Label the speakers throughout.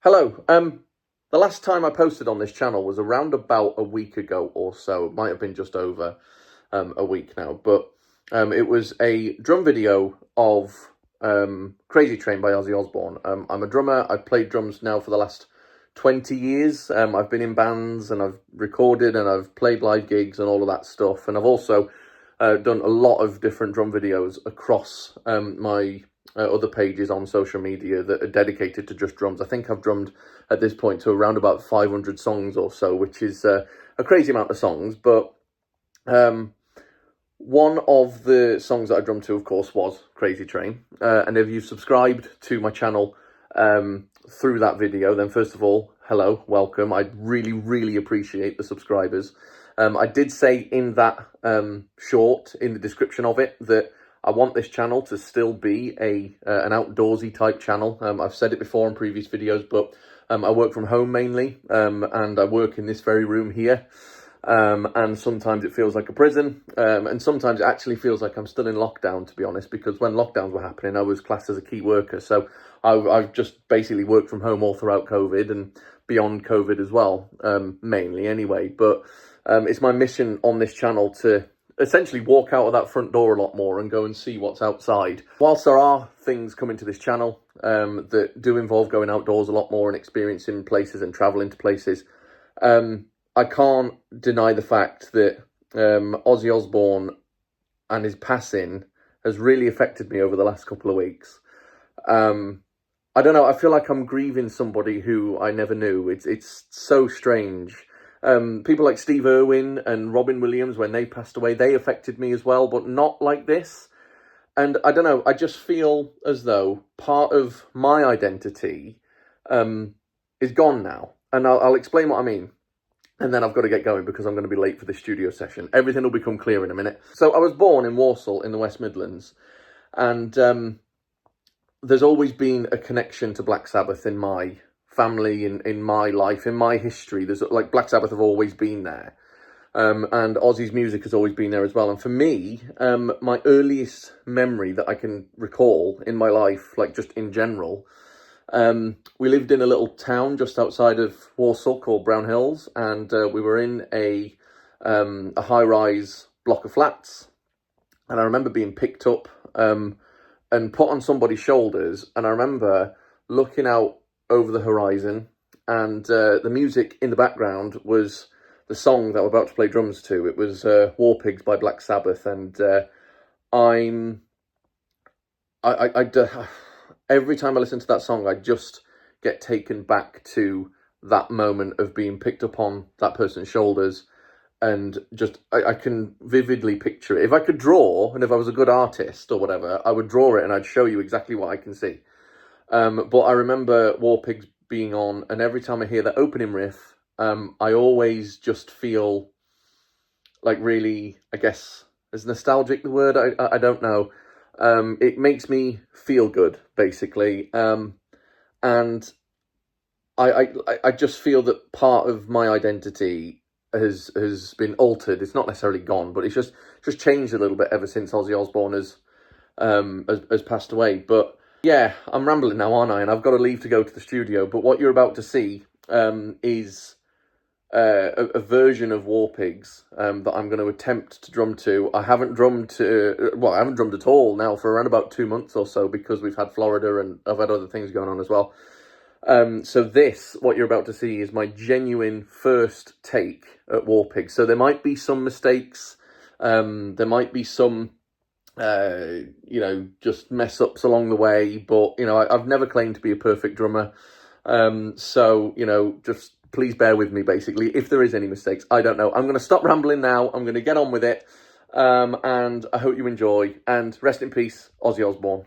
Speaker 1: Hello. The last time I posted on this channel was around about a week ago or so. It might have been just over a week now, but it was a drum video of Crazy Train by Ozzy Osbourne. I'm a drummer. I've played drums now for the last 20 years. I've been in bands and I've recorded and I've played live gigs and all of that stuff. And I've also done a lot of different drum videos across my other pages on social media that are dedicated to just drums. I think I've drummed at this point to around about 500 songs or so, which is a crazy amount of songs. But one of the songs that I drummed to, of course, was Crazy Train. And if you've subscribed to my channel through that video, then first of all, hello, welcome. I really, really appreciate the subscribers. I did say in that short, in the description of it, that I want this channel to still be an outdoorsy type channel. I've said it before in previous videos, but I work from home mainly, and I work in this very room here. And sometimes it feels like a prison, and sometimes it actually feels like I'm still in lockdown, to be honest, because when lockdowns were happening, I was classed as a key worker. So I've just basically worked from home all throughout COVID and beyond COVID as well, mainly anyway. But it's my mission on this channel to essentially walk out of that front door a lot more and go and see what's outside. Whilst there are things coming to this channel that do involve going outdoors a lot more and experiencing places and traveling to places, I can't deny the fact that Ozzy Osbourne and his passing has really affected me over the last couple of weeks. I don't know, I feel like I'm grieving somebody who I never knew. It's so strange. People like Steve Irwin and Robin Williams, when they passed away, they affected me as well, but not like this. And I don't know, I just feel as though part of my identity is gone now. And I'll explain what I mean. And then I've got to get going because I'm going to be late for this studio session. Everything will become clear in a minute. So I was born in Walsall in the West Midlands. And there's always been a connection to Black Sabbath in my family, in my life, in my history. There's like Black Sabbath have always been there. And Ozzy's music has always been there as well. And for me, my earliest memory that I can recall in my life, like just in general, we lived in a little town just outside of Walsall called Brown Hills, and we were in a high-rise block of flats. And I remember being picked up and put on somebody's shoulders, and I remember looking out over the horizon, and the music in the background was the song that we're about to play drums to. It was War Pigs by Black Sabbath, and every time I listen to that song, I just get taken back to that moment of being picked up on that person's shoulders, and just I can vividly picture it. If I could draw, and if I was a good artist or whatever, I would draw it and I'd show you exactly what I can see. But I remember War Pigs being on, and every time I hear that opening riff, I always just feel like really, I guess, is nostalgic the word? I don't know. It makes me feel good, basically. And I just feel that part of my identity has been altered. It's not necessarily gone, but it's just changed a little bit ever since Ozzy Osbourne has passed away. But yeah, I'm rambling now, aren't I? And I've got to leave to go to the studio. But what you're about to see is a version of War Pigs that I'm going to attempt to drum to. I haven't drummed at all now for around about 2 months or so, because we've had Florida and I've had other things going on as well. So what you're about to see is my genuine first take at War Pigs. So there might be some mistakes. There might be some just mess ups along the way, but I've never claimed to be a perfect drummer. So just please bear with me, basically. If there is any mistakes, I don't know. I'm going to stop rambling now. I'm going to get on with it. And I hope you enjoy. And rest in peace, Ozzy Osbourne.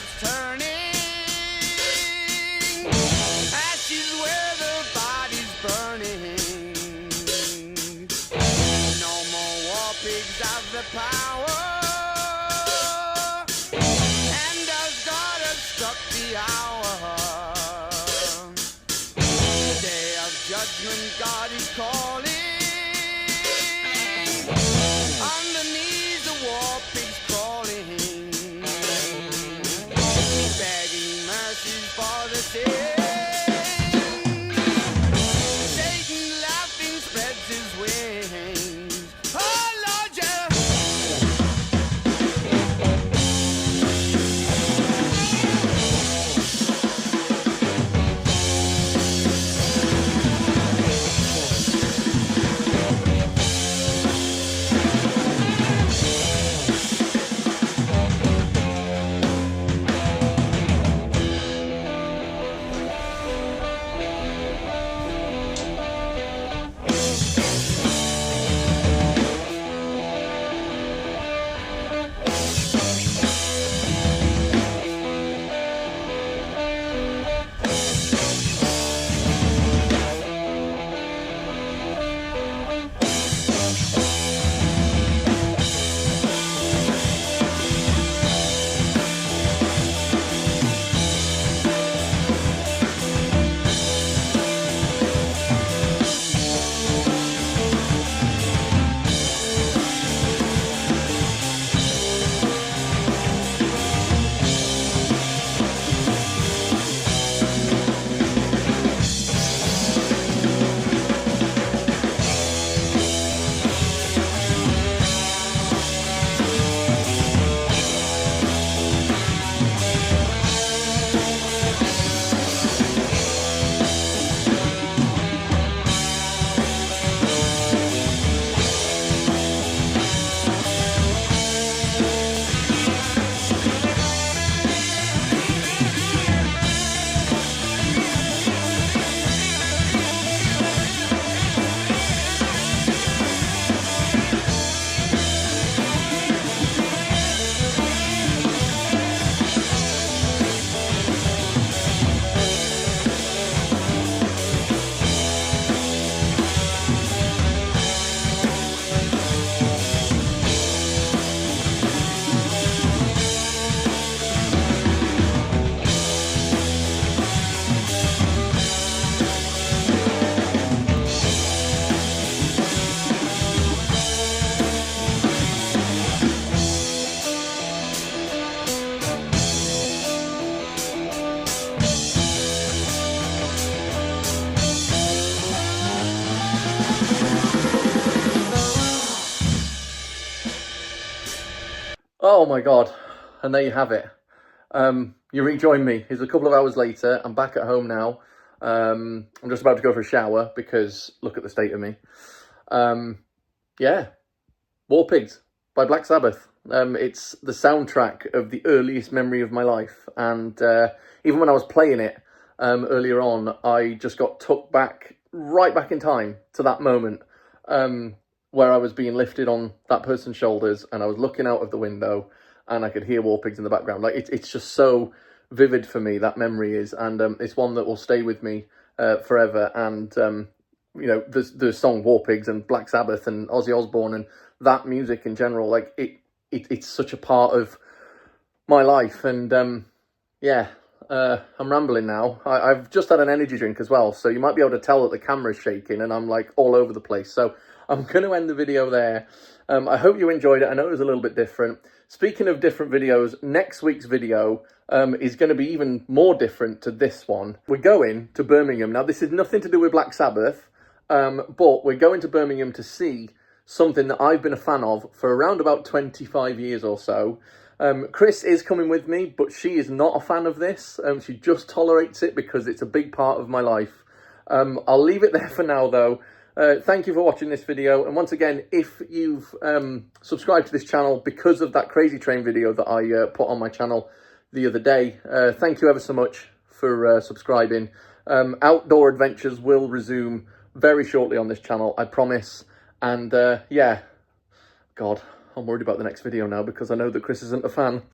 Speaker 2: stops turning, ashes where the body's burning. No more war pigs have the power, and as God has struck the hour, day of judgment God is calling. Underneath the war pigs crawling, begging mercies for the sin. Satan laughing spreads his wings. Oh Lord, yeah.
Speaker 1: Oh my God, and there you have it. You rejoin me. It's a couple of hours later. I'm back at home now. I'm just about to go for a shower because look at the state of me. Yeah, War Pigs by Black Sabbath. It's the soundtrack of the earliest memory of my life, and even when I was playing it earlier on, I just got took back, right back in time to that moment where I was being lifted on that person's shoulders, and I was looking out of the window, and I could hear War Pigs in the background. Like it's just so vivid for me, that memory is, and it's one that will stay with me forever. And you know, the song War Pigs and Black Sabbath and Ozzy Osbourne and that music in general, like it's such a part of my life. And yeah, I'm rambling now. I've just had an energy drink as well, so you might be able to tell that the camera's shaking and I'm like all over the place. So I'm going to end the video there. I hope you enjoyed it. I know it was a little bit different. Speaking of different videos, next week's video is going to be even more different to this one. We're going to Birmingham. Now, this is nothing to do with Black Sabbath, but we're going to Birmingham to see something that I've been a fan of for around about 25 years or so. Chris is coming with me, but she is not a fan of this. She just tolerates it because it's a big part of my life. I'll leave it there for now, though. Thank you for watching this video, and once again, if you've subscribed to this channel because of that Crazy Train video that I put on my channel the other day, thank you ever so much for subscribing. Outdoor adventures will resume very shortly on this channel, I promise. And yeah, God, I'm worried about the next video now because I know that Chris isn't a fan.